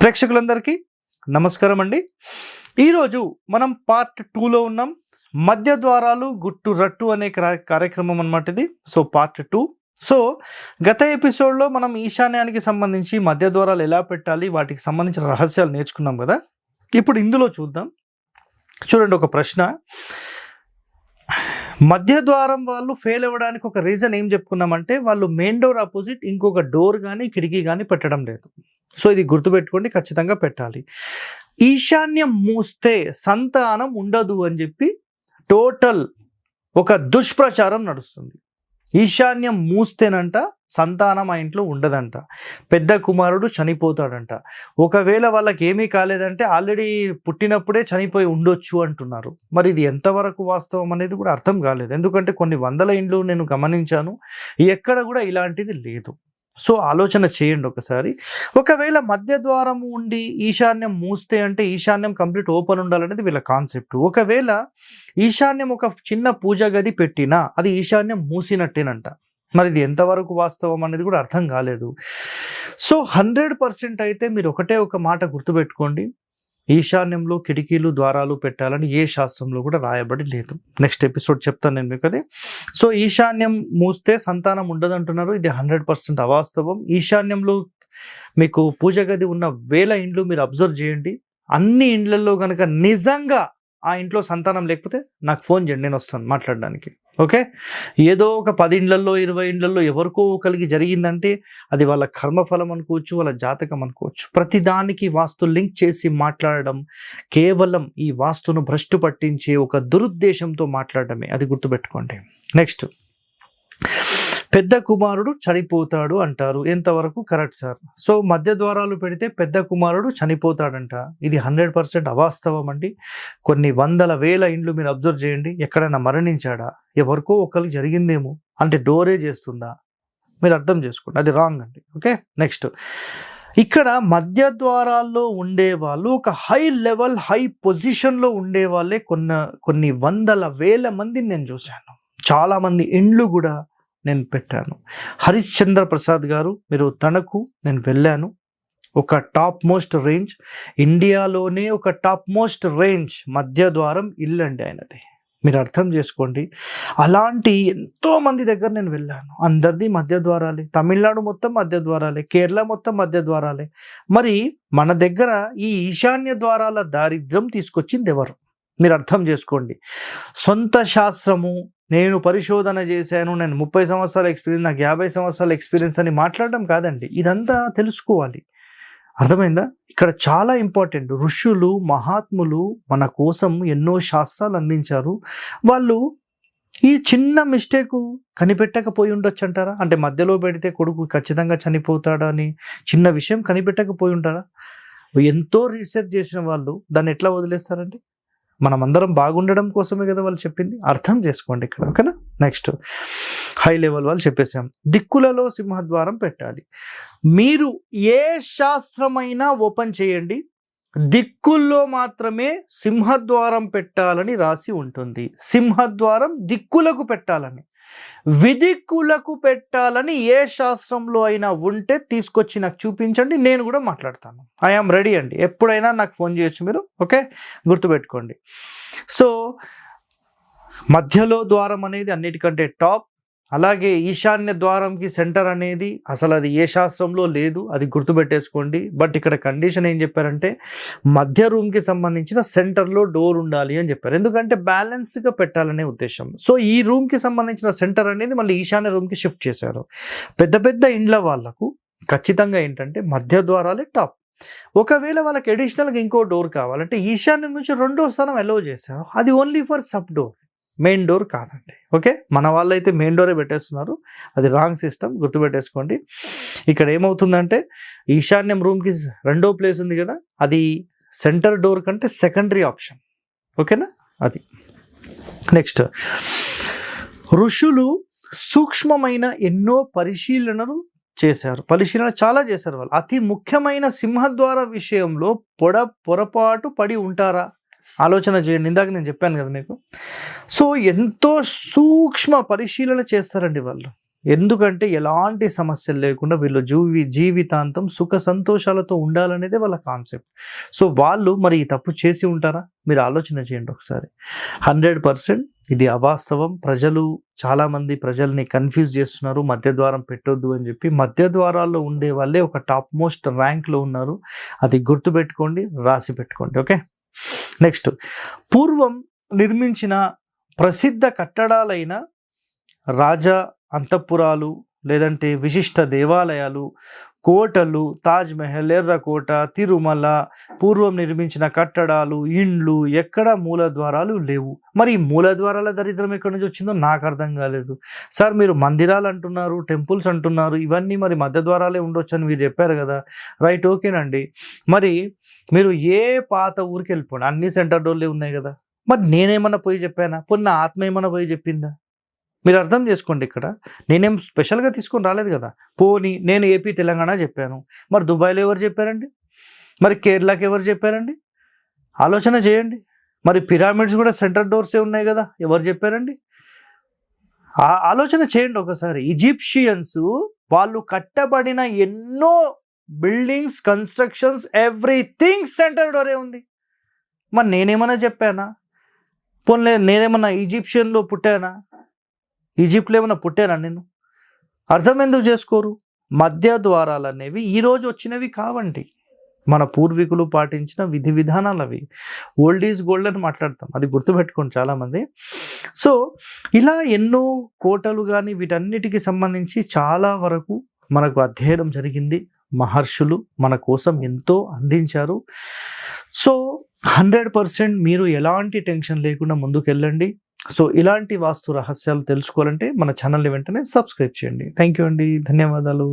ప్రేక్షకులందరికీ నమస్కారం అండి. ఈరోజు మనం పార్ట్ 2లో ఉన్నాం. మధ్య ద్వారాలు గుట్టు రట్టు అనే కార్యక్రమం అన్నమాట ఇది. So part 2. సో గత ఎపిసోడ్లో మనం ఈశాన్యానికి సంబంధించి మధ్య ద్వారాలు ఎలా పెట్టాలి, వాటికి సంబంధించిన రహస్యాలు నేర్చుకున్నాం కదా. ఇప్పుడు ఇందులో చూద్దాం. చూడండి, ఒక ప్రశ్న. మధ్య ద్వారం వాళ్ళు ఫెయిల్ అవ్వడానికి ఒక రీజన్ ఏం చెప్పుకున్నామంటే, వాళ్ళు మెయిన్ డోర్ ఆపోజిట్ ఇంకొక డోర్ కానీ కిటికీ కానీ పెట్టడం లేదు. సో ఇది గుర్తుపెట్టుకోండి, ఖచ్చితంగా పెట్టాలి. ఈశాన్యం మూస్తే సంతానం ఉండదు అని చెప్పి టోటల్ ఒక దుష్ప్రచారం నడుస్తుంది. ఈశాన్యం మూస్తేనంట సంతానం ఆ ఇంట్లో ఉండదంట, పెద్ద కుమారుడు చనిపోతాడంట. ఒకవేళ వాళ్ళకి ఏమీ కాలేదంటే ఆల్రెడీ పుట్టినప్పుడే చనిపోయి ఉండొచ్చు అంటున్నారు. మరి ఇది ఎంతవరకు వాస్తవం అనేది కూడా అర్థం కాలేదు. ఎందుకంటే కొన్ని వందల ఇండ్లు నేను గమనించాను, ఎక్కడ కూడా ఇలాంటిది లేదు. సో ఆలోచన చేయండి ఒకసారి. ఒకవేళ మధ్య ద్వారము ఉండి ఈశాన్యం మూస్తే అంటే ఈశాన్యం కంప్లీట్ ఓపెన్ ఉండాలనేది వీళ్ళ కాన్సెప్ట్. ఒకవేళ ఈశాన్యం ఒక చిన్న పూజ గది పెట్టినా అది ఈశాన్యం మూసినట్టేనంట. మరి ఇది ఎంతవరకు వాస్తవం అనేది కూడా అర్థం కాలేదు. సో 100% అయితే మీరు ఒకటే ఒక మాట గుర్తుపెట్టుకోండి, ఈశాన్యంలో కిటికీలు ద్వారాలు పెట్టాలని ఏ శాస్త్రంలో కూడా రాయబడి లేదు. నెక్స్ట్ ఎపిసోడ్ చెప్తాను నేను మీకు అది. సో ఈశాన్యం మూస్తే సంతానం ఉండదంటున్నారు, ఇది 100% అవాస్తవం. ఈశాన్యంలో మీకు పూజ గది ఉన్న వేల ఇండ్లు మీరు అబ్జర్వ్ చేయండి. అన్ని ఇండ్లలో కనుక నిజంగా ఆ ఇంట్లో సంతానం లేకపోతే నాకు ఫోన్ చేయండి, నేను వస్తాను మాట్లాడడానికి. ఓకే, ఏదో ఒక 10 ఇండ్లలో 20 ఇండ్లలో ఎవరికో ఒకరికి జరిగిందంటే అది వాళ్ళ కర్మఫలం అనుకోవచ్చు, వాళ్ళ జాతకం అనుకోవచ్చు. ప్రతిదానికి వాస్తు లింక్ చేసి మాట్లాడడం కేవలం ఈ వాస్తును భ్రష్టు పట్టించే ఒక దురుద్దేశంతో మాట్లాడడమే, అది గుర్తుపెట్టుకోండి. నెక్స్ట్, పెద్ద కుమారుడు చనిపోతాడు అంటారు, ఎంతవరకు కరెక్ట్ సార్? సో మధ్య ద్వారాలు పెడితే పెద్ద కుమారుడు చనిపోతాడంట, ఇది 100% అవాస్తవం అండి. కొన్ని వందల వేల ఇండ్లు మీరు అబ్జర్వ్ చేయండి, ఎక్కడైనా మరణించాడా, ఎవరికో ఒకరికి జరిగిందేమో అంటే డోరే చేస్తుందా, మీరు అర్థం చేసుకోండి, అది రాంగ్ అండి. ఓకే, నెక్స్ట్, ఇక్కడ మధ్య ద్వారాల్లో ఉండేవాళ్ళు ఒక హై లెవెల్ హై పొజిషన్లో ఉండేవాళ్ళే కొన్ని వందల వేల మందిని నేను చూశాను. చాలామంది ఇండ్లు కూడా నేను పెట్టాను. హరిశ్చంద్ర ప్రసాద్ గారు, మీరు తనకు నేను వెళ్ళాను. ఒక టాప్ మోస్ట్ రేంజ్, ఇండియాలోనే ఒక టాప్ మోస్ట్ రేంజ్ మధ్య ద్వారం ఇల్లు అండి ఆయనది. మీరు అర్థం చేసుకోండి. అలాంటి ఎంతో మంది దగ్గర నేను వెళ్ళాను, అందరిది మధ్య ద్వారాలే. తమిళనాడు మొత్తం మధ్య ద్వారాలే, కేరళ మొత్తం మధ్య ద్వారాలే. మరి మన దగ్గర ఈ ఈశాన్య ద్వారాల దారిద్ర్యం తీసుకొచ్చింది ఎవరు? మీరు అర్థం చేసుకోండి. సొంత శాస్త్రము, నేను పరిశోధన చేశాను, నేను 30 సంవత్సరాల ఎక్స్పీరియన్స్, నాకు 50 సంవత్సరాల ఎక్స్పీరియన్స్ అని మాట్లాడడం కాదండి, ఇదంతా తెలుసుకోవాలి. అర్థమైందా? ఇక్కడ చాలా ఇంపార్టెంట్. ఋషులు మహాత్ములు మన కోసం ఎన్నో శాస్త్రాలు అందించారు. వాళ్ళు ఈ చిన్న మిస్టేక్ కనిపెట్టకపోయి ఉండొచ్చు అంటారా? అంటే మధ్యలో పెడితే కొడుకు ఖచ్చితంగా చనిపోతాడా అని చిన్న విషయం కనిపెట్టకపోయి ఉంటారా? ఎంతో రీసెర్చ్ చేసిన వాళ్ళు దాన్ని ఎట్లా వదిలేస్తారండి? మనమందరం బాగుండడం కోసమే కదా వాళ్ళు చెప్పింది, అర్థం చేసుకోండి ఇక్కడ. ఓకేనా, నెక్స్ట్, హై లెవెల్ వాళ్ళు చెప్పేసాం. దిక్కులలో సింహద్వారం పెట్టాలి. మీరు ఏ శాస్త్రమైనా ఓపెన్ చేయండి, దిక్కుల్లో మాత్రమే సింహద్వారం పెట్టాలని రాసి ఉంటుంది. సింహద్వారం దిక్కులకు పెట్టాలని, విదిక్కులకు పెట్టాలని ఏ శాస్త్రంలో అయినా ఉంటే తీసుకొచ్చి నాకు చూపించండి, నేను కూడా మాట్లాడతాను. ఐఆమ్ రెడీ అండి, ఎప్పుడైనా నాకు ఫోన్ చేయొచ్చు మీరు. ఓకే, గుర్తుపెట్టుకోండి. సో మధ్యలో ద్వారం అనేది అన్నిటికంటే టాప్. అలాగే ఈశాన్య ద్వారంకి సెంటర్ అనేది అసలు అది ఏ శాస్త్రంలో లేదు, అది గుర్తుపెట్టేసుకోండి. బట్ ఇక్కడ కండిషన్ ఏం చెప్పారంటే మధ్య రూమ్కి సంబంధించిన సెంటర్లో డోర్ ఉండాలి అని చెప్పారు, ఎందుకంటే బ్యాలెన్స్గా పెట్టాలనే ఉద్దేశం. సో ఈ రూమ్కి సంబంధించిన సెంటర్ అనేది మళ్ళీ ఈశాన్య రూమ్కి షిఫ్ట్ చేశారు. పెద్ద పెద్ద ఇండ్ల వాళ్ళకు ఖచ్చితంగా ఏంటంటే మధ్య ద్వారాలే టాప్. ఒకవేళ వాళ్ళకి అడిషనల్గా ఇంకో డోర్ కావాలంటే ఈశాన్యం నుంచి 2వ స్థానం అలౌ చేశారు, అది only for sub door, main door కాదండి. ఓకే, మన వాళ్ళు అయితే మెయిన్ డోరే పెట్టేస్తున్నారు, అది రాంగ్ సిస్టమ్, గుర్తుపెట్టేసుకోండి. ఇక్కడ ఏమవుతుందంటే ఈశాన్యం రూమ్కి 2వ ప్లేస్ ఉంది కదా, అది సెంటర్ డోర్ కంటే సెకండరీ ఆప్షన్. ఓకేనా, అది. నెక్స్ట్, ఋషులు సూక్ష్మమైన ఎన్నో పరిశీలన చాలా చేశారు వాళ్ళు. అతి ముఖ్యమైన సింహద్వార విషయంలో పొరపాటు పడి ఉంటారా? ఆలోచన చేయండి. ఇందాక నేను చెప్పాను కదా మీకు. సో ఎంతో సూక్ష్మ పరిశీలన చేస్తారండి వాళ్ళు. ఎందుకంటే ఎలాంటి సమస్యలు లేకుండా వీళ్ళు జీవితాంతం సుఖ సంతోషాలతో ఉండాలనేదే వాళ్ళ కాన్సెప్ట్. సో వాళ్ళు మరి ఈ తప్పు చేసి ఉంటారా? మీరు ఆలోచన చేయండి ఒకసారి. 100% ఇది అవాస్తవం. చాలామంది ప్రజల్ని కన్ఫ్యూజ్ చేస్తున్నారు, మధ్య ద్వారం పెట్టొద్దు అని చెప్పి. మధ్య ద్వారాల్లో ఉండే వాళ్ళే ఒక టాప్ మోస్ట్ ర్యాంక్లో ఉన్నారు. అది గుర్తుపెట్టుకోండి, రాసి పెట్టుకోండి. ఓకే, నెక్స్ట్, పూర్వం నిర్మించిన ప్రసిద్ధ కట్టడాలైన రాజా అంతఃపురాలు, లేదంటే విశిష్ట దేవాలయాలు, కోటలు, తాజ్ మహల్, ఎర్రకోట, తిరుమల, పూర్వం నిర్మించిన కట్టడాలు, ఇండ్లు, ఎక్కడ మూలద్వారాలు లేవు. మరి ఈ మూలద్వారాల దరిద్రం ఎక్కడి నుంచి వచ్చిందో నాకు అర్థం కాలేదు. సార్ మీరు మందిరాలు అంటున్నారు, టెంపుల్స్ అంటున్నారు, ఇవన్నీ మరి మధ్య ద్వారాలే ఉండొచ్చు అని మీరు చెప్పారు కదా. రైట్, ఓకేనండి. మరి మీరు ఏ పాత ఊరికి వెళ్ళిపోండి, అన్ని సెంటర్ డోర్లే ఉన్నాయి కదా. మరి నేనేమన్నా పోయి చెప్పానా? పోనీ నా ఆత్మ ఏమన్నా పోయి చెప్పిందా? మీరు అర్థం చేసుకోండి. ఇక్కడ నేనేం స్పెషల్గా తీసుకొని రాలేదు కదా. పోనీ నేను ఏపీ తెలంగాణ చెప్పాను, మరి దుబాయ్లో ఎవరు చెప్పారండి? మరి కేరళకి ఎవరు చెప్పారండి? ఆలోచన చేయండి. మరి పిరామిడ్స్ కూడా సెంటర్ డోర్సే ఉన్నాయి కదా, ఎవరు చెప్పారండి? ఆలోచన చేయండి ఒకసారి. ఈజిప్షియన్స్ వాళ్ళు కట్టబడిన ఎన్నో బిల్డింగ్స్, కన్స్ట్రక్షన్స్, ఎవ్రీథింగ్ సెంటర్ డోరే ఉంది. మరి నేనేమన్నా చెప్పానా? పోనీ నేనేమన్నా ఈజిప్షియన్లో పుట్టానా? ఈజిప్ట్లో ఏమైనా పుట్టానా నేను? అర్థం ఎందుకు చేసుకోరు? మధ్య ద్వారాలు అనేవి ఈరోజు వచ్చినవి కావండి, మన పూర్వీకులు పాటించిన విధి విధానాలు అవి. ఓల్డ్ ఈజ్ గోల్డ్ అని మాట్లాడతాం, అది గుర్తుపెట్టుకోండి చాలామంది. సో ఇలా ఎన్నో కోటలు కానీ వీటన్నిటికి సంబంధించి చాలా వరకు మనకు అధ్యయనం జరిగింది. మహర్షులు మన కోసం ఎంతో అందించారు. సో 100% మీరు ఎలాంటి టెన్షన్ లేకుండా ముందుకెళ్ళండి. సో ఇలాంటి వాస్తు రహస్యాలు తెలుసుకోవాలంటే మన ఛానల్ని వెంటనే సబ్స్క్రైబ్ చేయండి. థ్యాంక్ యూ అండి, ధన్యవాదాలు.